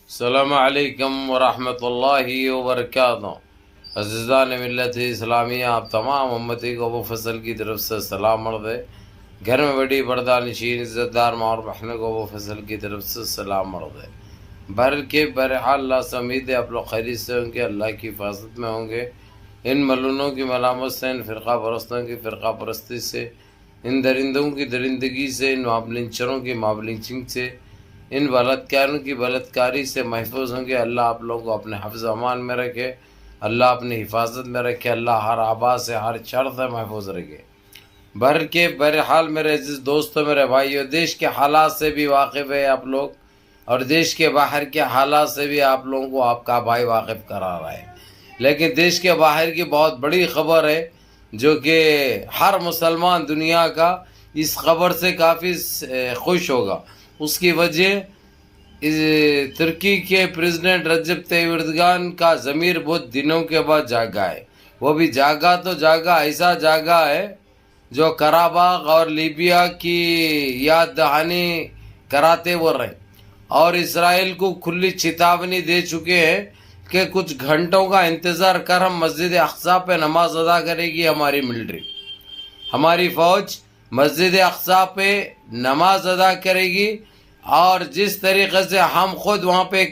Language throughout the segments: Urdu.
السلام علیکم ورحمۃ اللہ وبرکاتہ۔ عزیزان ملت اسلامیہ، آپ تمام امتی کو ابو فضل کی طرف سے سلام عرض ہے۔ گھر میں بڑی پردہ نشین عزت دار ماں اور بہنوں کو ابو فضل کی طرف سے سلام عرض ہے۔ بہرحال اللہ سے امید ہے آپ لوگ خیریت سے ہوں گے، اللہ کی حفاظت میں ہوں گے، ان ملونوں کی ملامت سے، ان فرقہ پرستوں کی فرقہ پرستی سے، ان درندوں کی درندگی سے، ان معاملنچروں کی معاملنچنگ سے، ان بلاتکاروں کی بلاتکاری سے محفوظ ہوں گے۔ اللہ آپ لوگوں کو اپنے حفظ امان میں رکھے، اللہ اپنی حفاظت میں رکھے، اللہ ہر آبا سے ہر شر سے محفوظ رکھے۔ بہرحال میرے عزیز دوستوں، میرے بھائیوں، دیش کے حالات سے بھی واقف ہے آپ لوگ، اور دیش کے باہر کے حالات سے بھی آپ لوگوں کو آپ کا بھائی واقف کرا رہا ہے۔ لیکن دیش کے باہر کی بہت بڑی خبر ہے جو کہ ہر مسلمان دنیا کا اس خبر سے کافی خوش ہوگا۔ اس کی وجہ ترکی کے پریزیڈنٹ رجب طیب ایردوان کا ضمیر بہت دنوں کے بعد جاگا ہے۔ وہ بھی جاگا تو جاگا، ایسا جاگا ہے جو قراباغ اور لیبیا کی یاد دہانی کراتے وہ رہے، اور اسرائیل کو کھلی چیتاونی دے چکے ہیں کہ کچھ گھنٹوں کا انتظار کر ہم مسجد اقصی پہ نماز ادا کرے گی ہماری ملٹری، ہماری فوج مسجد اقصی پہ نماز ادا کرے گی، اور جس طریقے سے ہم خود وہاں پہ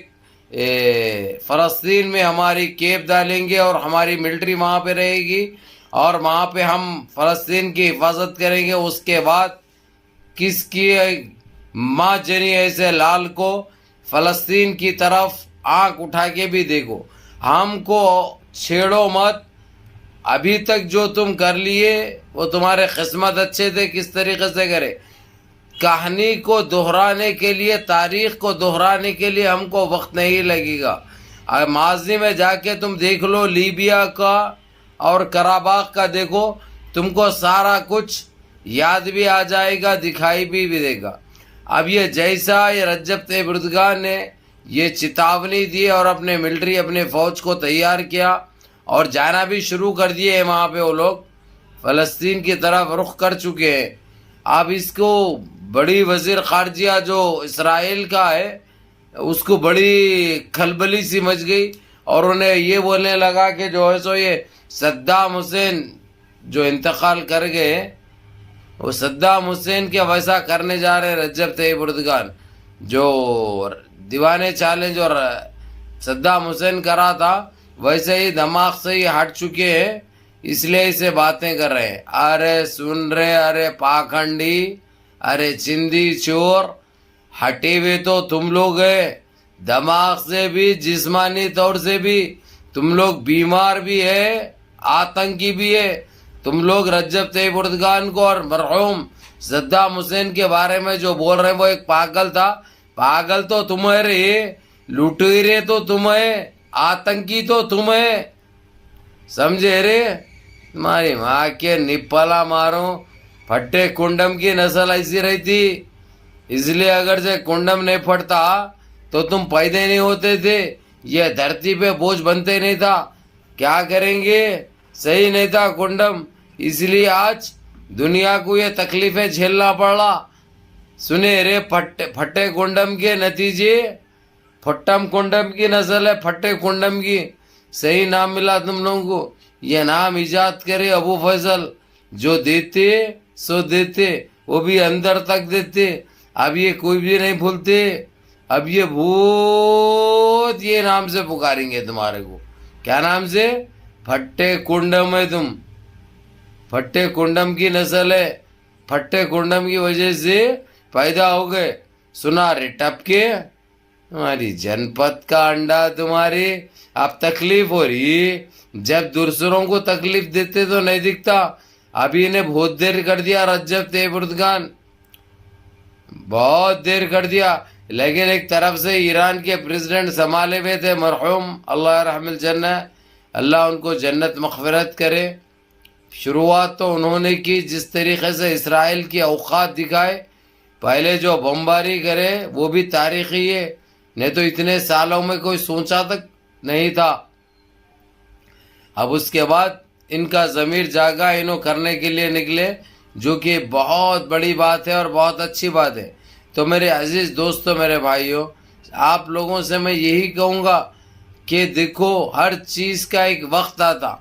فلسطین میں ہماری کیپ ڈالیں گے اور ہماری ملٹری وہاں پہ رہے گی اور وہاں پہ ہم فلسطین کی حفاظت کریں گے، اس کے بعد کس کی ماں جنی ایسے لال کو فلسطین کی طرف آنکھ اٹھا کے بھی دیکھو، ہم کو چھیڑو مت، ابھی تک جو تم کر لیے وہ تمہارے قسمت اچھے تھے، کس طریقے سے کرے، کہانی کو دہرانے کے لیے، تاریخ کو دہرانے کے لیے ہم کو وقت نہیں لگے گا۔ ماضی میں جا کے تم دیکھ لو، لیبیا کا اور قراباغ کا دیکھو، تم کو سارا کچھ یاد بھی آ جائے گا، دکھائی بھی دے گا۔ اب یہ جیسا یہ رجب طیب ایردوان نے یہ چیتاونی دی اور اپنے ملٹری اپنے فوج کو تیار کیا اور جانا بھی شروع کر دیے ہیں، وہاں پہ وہ لوگ فلسطین کی طرف رخ کر چکے ہیں۔ اب اس کو بڑی وزیر خارجہ جو اسرائیل کا ہے اس کو بڑی کھلبلی سی مچ گئی، اور انہیں یہ بولنے لگا کہ جو ہے سو یہ صدام حسین جو انتقال کر گئے، وہ صدام حسین کے ویسا کرنے جا رہے رجب طیب ایردوان، جو دیوانے چیلنج اور صدام حسین کرا تھا ویسے ہی دماغ سے ہی ہٹ چکے ہیں، اس لیے اسے باتیں کر رہے ہیں۔ ارے سن رہے، ارے پاکھنڈی، ارے چندی چور، ہٹے ہوئے تو تم لوگ ہیں، دماغ سے بھی جسمانی طور سے بھی تم لوگ بیمار بھی ہے، آتنکی بھی ہے۔ تم لوگ رجب طیب ایردوان کو اور مرحوم صدام حسین کے بارے میں جو بول رہے ہیں وہ ایک پاگل تھا، پاگل تو تمہیں رہے، لٹیرے تو تمہیں، آتنکی تو تمہیں، سمجھے رے؟ تمہاری ماں کے نپلا مارو، پھٹے کنڈم کی نسل ایسی رہتی، اس لیے اگر سے کنڈم نہیں پھٹتا تو تم پیدا نہیں ہوتے تھے، یہ دھرتی پہ بوجھ بنتے نہیں تھا، کیا کریں گے، صحیح نہیں تھا کنڈم، اس لیے آج دنیا کو یہ تکلیفیں جھیلنا پڑا۔ سنے رے، پھٹے کنڈم کے نتیجے، پھٹم کنڈم کی نسل ہے، پھٹے کنڈم کی، صحیح نام ملا تم لوگوں کو، یہ نام ایجاد کرے ابو فضل، جو دیتے سو دیتے، وہ بھی اندر تک دیتے، اب یہ کوئی بھی نہیں بھولتے، اب یہ بہت یہ نام سے پکاریں گے تمہارے کو، کیا نام سے؟ پھٹے کنڈم ہے تم، پھٹے کنڈم کی نسل ہے، پھٹے کنڈم کی وجہ سے پیدا ہو گئے، سنا رے ٹپ کے تمہاری جنپت کا انڈا تمہاری، اب تکلیف ہو رہی، جب دوسروں کو تکلیف دیتے تو نہیں دکھتا، ابھی انہیں بہت دیر کر دیا رجب طیب ایردوان، بہت دیر کر دیا۔ لیکن ایک طرف سے ایران کے پریزیڈنٹ سنبھالے ہوئے تھے مرحوم، اللہ رحم الجنہ، اللہ ان کو جنت مغفرت کرے، شروعات تو انہوں نے کی جس طریقے سے اسرائیل کی اوقات دکھائے، پہلے جو بمباری کرے وہ بھی تاریخی ہے، نہیں تو اتنے سالوں میں کوئی سوچا تک نہیں تھا۔ اب اس کے بعد ان کا ضمیر جاگا، انہوں کرنے کے لیے نکلے، جو کہ بہت بڑی بات ہے اور بہت اچھی بات ہے۔ تو میرے عزیز دوستو، میرے بھائیوں، آپ لوگوں سے میں یہی کہوں گا کہ دیکھو ہر چیز کا ایک وقت آتا،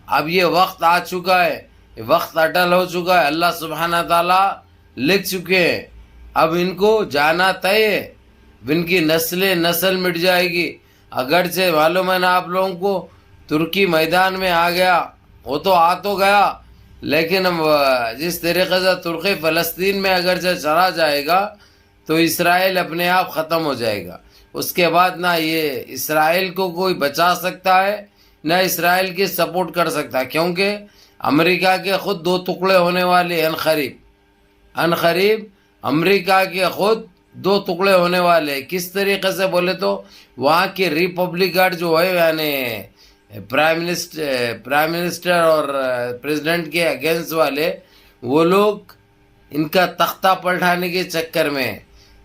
اب یہ وقت آ چکا ہے، یہ وقت اٹل ہو چکا ہے، اللہ سبحانہ تعالیٰ لکھ چکے ہیں، اب ان کو جانا طے ہے، ان کی نسل مٹ جائے گی۔ اگرچہ معلوم ہے نا آپ لوگوں کو، ترکی میدان میں آ گیا، وہ تو آ تو گیا، لیکن جس طریقے سے ترکی فلسطین میں اگرچہ چلا جائے گا تو اسرائیل اپنے آپ ختم ہو جائے گا۔ اس کے بعد نہ یہ اسرائیل کو کوئی بچا سکتا ہے نہ اسرائیل کی سپورٹ کر سکتا، کیونکہ امریکہ کے خود دو ٹکڑے ہونے والے ان قریب امریکہ کے خود دو ٹکڑے ہونے والے۔ کس طریقے سے بولے تو وہاں کی ریپبلک گارڈ جو ہے، یعنی پرائم منسٹر اور پریزیڈنٹ کے اگینسٹ والے، وہ لوگ ان کا تختہ پلٹانے کے چکر میں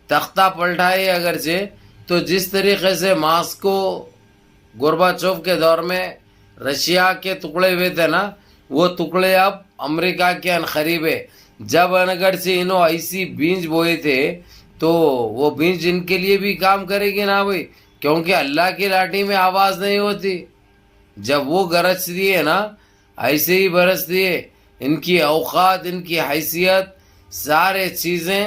تختہ پلٹائے اگرچہ، تو جس طریقے سے ماسکو گورباچوف کے دور میں رشیا کے ٹکڑے ہوئے تھے نا، وہ ٹکڑے اب امریکہ کے قریب ہے۔ جب اگرچہ انہوں ایسی بیج بوئے تھے تو وہ بیج ان کے لیے بھی کام کرے گی نا بھائی، کیونکہ اللہ کی لاٹھی میں آواز نہیں ہوتی۔ جب وہ گرجتی ہے نا، ایسے ہی برستی ہے۔ ان کی اوقات، ان کی حیثیت، سارے چیزیں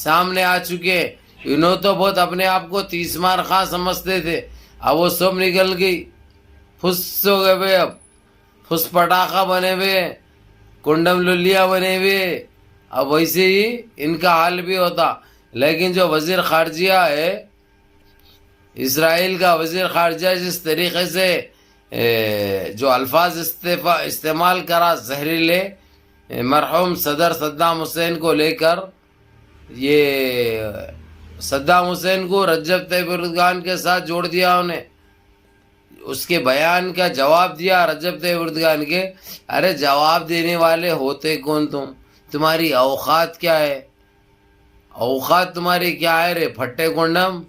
سامنے آ چکے ہیں۔ انہوں تو بہت اپنے آپ کو تیسمار خاں سمجھتے تھے، اب وہ سب نکل گئی، پھس ہو گئے ہوئے، اب پھس پٹاخہ بنے ہوئے، کنڈم للیا بنے ہوئے۔ اب ویسے ہی ان کا حال بھی ہوتا۔ لیکن جو وزیر خارجہ ہے، اسرائیل کا وزیر خارجہ، جس طریقے سے جو الفاظ استعمال کرا زہریلے مرحوم صدر صدام حسین کو لے کر، یہ صدام حسین کو رجب طیب اردگان کے ساتھ جوڑ دیا انہیں، اس کے بیان کا جواب دیا رجب طیب اردگان کے۔ ارے جواب دینے والے ہوتے کون تمہاری اوقات کیا ہے؟ اوقات تمہاری کیا ہے رے پھٹے کنڈم؟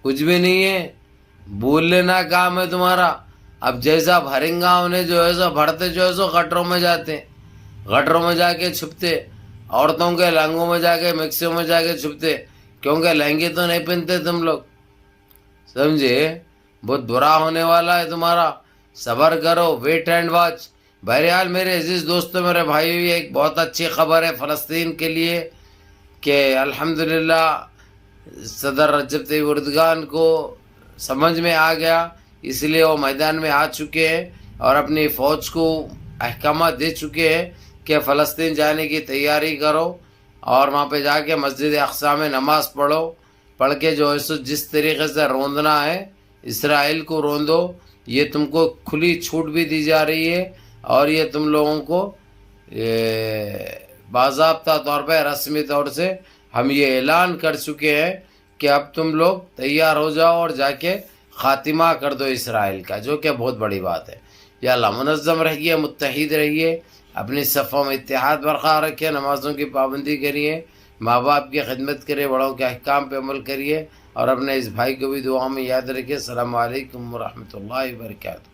کچھ بھی نہیں ہے، بول لینا کام ہے تمہارا۔ اب جیسا بھرنگا انہیں جو ہے سو بھرتے جو ہے سو گٹروں میں جاتے، گٹروں میں جا کے چھپتے، عورتوں کے لہنگوں میں جا کے مکسیوں میں جا کے چھپتے، کیونکہ لہنگے تو نہیں پہنتے تم لوگ، سمجھے؟ بہت برا ہونے والا ہے تمہارا، صبر کرو، ویٹ اینڈ واچ۔ بہرحال میرے عزیز دوستوں، میرے بھائیو، یہ ایک بہت اچھی خبر ہے فلسطین کے لیے کہ الحمدللہ صدر رجب طیب اردگان کو سمجھ میں آ گیا، اس لیے وہ میدان میں آ چکے ہیں اور اپنی فوج کو احکامات دے چکے ہیں کہ فلسطین جانے کی تیاری کرو اور وہاں پہ جا کے مسجد اقصی میں نماز پڑھ کے جو ہے سو جس طریقے سے روندنا ہے اسرائیل کو روندو۔ یہ تم کو کھلی چھوٹ بھی دی جا رہی ہے اور یہ تم لوگوں کو باضابطہ طور پہ رسمی طور سے ہم یہ اعلان کر چکے ہیں کہ اب تم لوگ تیار ہو جاؤ اور جا کے خاتمہ کر دو اسرائیل کا، جو کہ بہت بڑی بات ہے۔ یا اللہ منظم رہیے، متحد رہیے، اپنی صفوں میں اتحاد برقرار رکھیے، نمازوں کی پابندی کریے، ماں باپ کی خدمت کریے، بڑوں کے احکام پہ عمل کریے اور اپنے اس بھائی کو بھی دعا میں یاد رکھیے۔ السلام علیکم ورحمۃ اللہ وبرکاتہ۔